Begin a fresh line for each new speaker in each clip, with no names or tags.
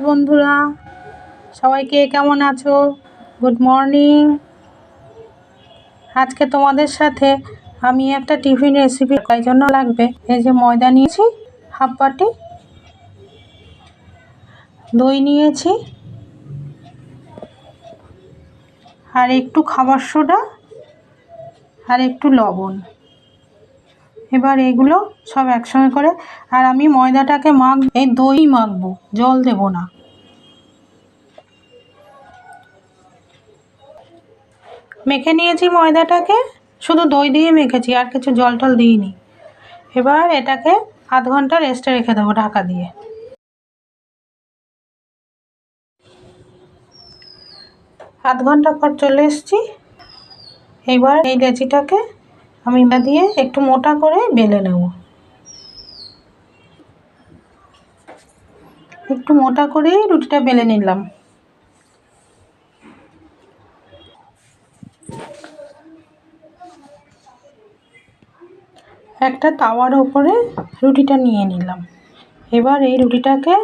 বন্ধুরা, সবাইকে কেমন আছো? Good morning. আজকে তোমাদের সাথে আমি একটা টিফিন রেসিপি তাই জন্য লাগবে এই যে ময়দা নিয়েছি হাফ বাটি, দই নিয়েছি আর একটু খাবার সোডা আর একটু লবণ। এবার এগুলো সব একসঙ্গে করে, আর আমি ময়দাটাকে এই দই মাখবো, জল দেব না। মেখে নিয়েছি ময়দাটাকে, শুধু দই দিয়ে মেখেছি, আর কিছু জল টল দিইনি। এবার এটাকে আধ ঘন্টা রেস্টে রেখে দেবো ঢাকা দিয়ে। আধ ঘন্টা পর চলে এসেছি। এবার এই লেচিটাকে আমি দিয়ে একটু মোটা করে বেলে নেব। একটু মোটা করেই রুটিটা বেলে নিলাম। একটা তাওয়ার উপরে রুটিটা নিয়ে নিলাম। এবার এই রুটিটাকে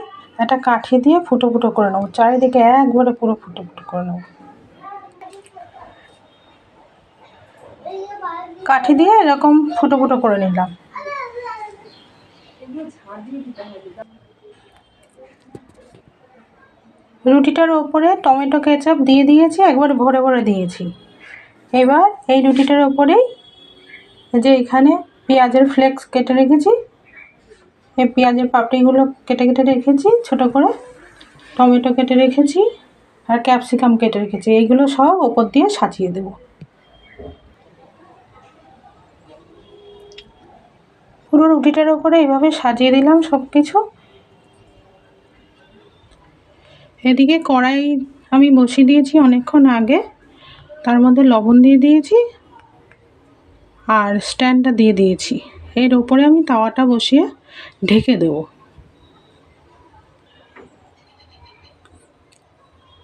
একটা কাঠি দিয়ে ফুটো ফুটো করে নেবো, চারিদিকে একবারে পুরো ফুটো ফুটো করে নেবো। কাঠি দিয়ে এরকম ফুটো ফুটো করে নিলাম। রুটিটার ওপরে টমেটো কেচাপ দিয়ে দিয়েছি, একবার ভরে ভরে দিয়েছি। এবার এই রুটিটার ওপরেই যে এখানে পেঁয়াজের ফ্লেক্স কেটে রেখেছি, এই পেঁয়াজের পাপড়িগুলো কেটে কেটে রেখেছি ছোট করে, টমেটো কেটে রেখেছি আর ক্যাপসিকাম কেটে রেখেছি, এইগুলো সব ওপর দিয়ে সাজিয়ে দেব। পুরো রুটিটার ওপরে এইভাবে সাজিয়ে দিলাম সব কিছু। এদিকে কড়াই আমি বসিয়ে দিয়েছি অনেকক্ষণ আগে, তার মধ্যে লবণ দিয়ে দিয়েছি আর স্ট্যান্ডটা দিয়ে দিয়েছি। এর ওপরে আমি তাওয়াটা বসিয়ে ঢেকে দেব।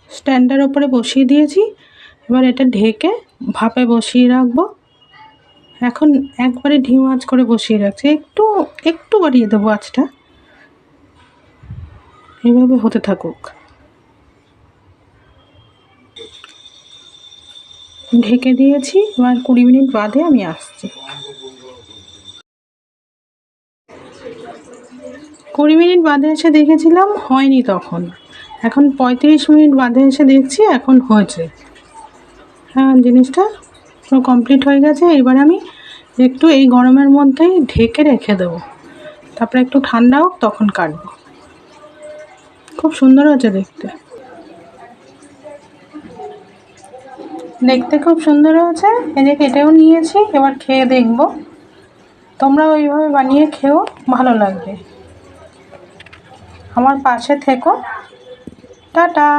স্ট্যান্ডের ওপরে বসিয়ে দিয়েছি, এবার এটা ঢেকে ভাপে বসিয়ে রাখবো। এখন একবারে ঢিম আঁচ করে বসিয়ে রাখছি, একটু একটু বাড়িয়ে দেবো আঁচটা, এইভাবে হতে থাকুক। ঢেকে দিয়েছি, এবার 20 মিনিট বাদে আমি আসছি। 20 মিনিট বাদে এসে দেখেছিলাম হয়নি তখন, এখন 35 মিনিট বাদে এসে দেখছি এখন হয়েছে। হ্যাঁ, জিনিসটা পুরো কমপ্লিট হয়ে গেছে। এবার আমি একটু এই গরমের মধ্যেই ঢেকে রেখে দেবো, তারপরে একটু ঠান্ডা হোক তখন কাটবো। খুব সুন্দর হয়েছে দেখতে, দেখতে খুব সুন্দর হয়েছে। এই যে কেটেও নিয়েছি, এবার খেয়ে দেখবো। তোমরা ওইভাবে বানিয়ে খেও, ভালো লাগবে। আমার পাশে থেকো। টাটা।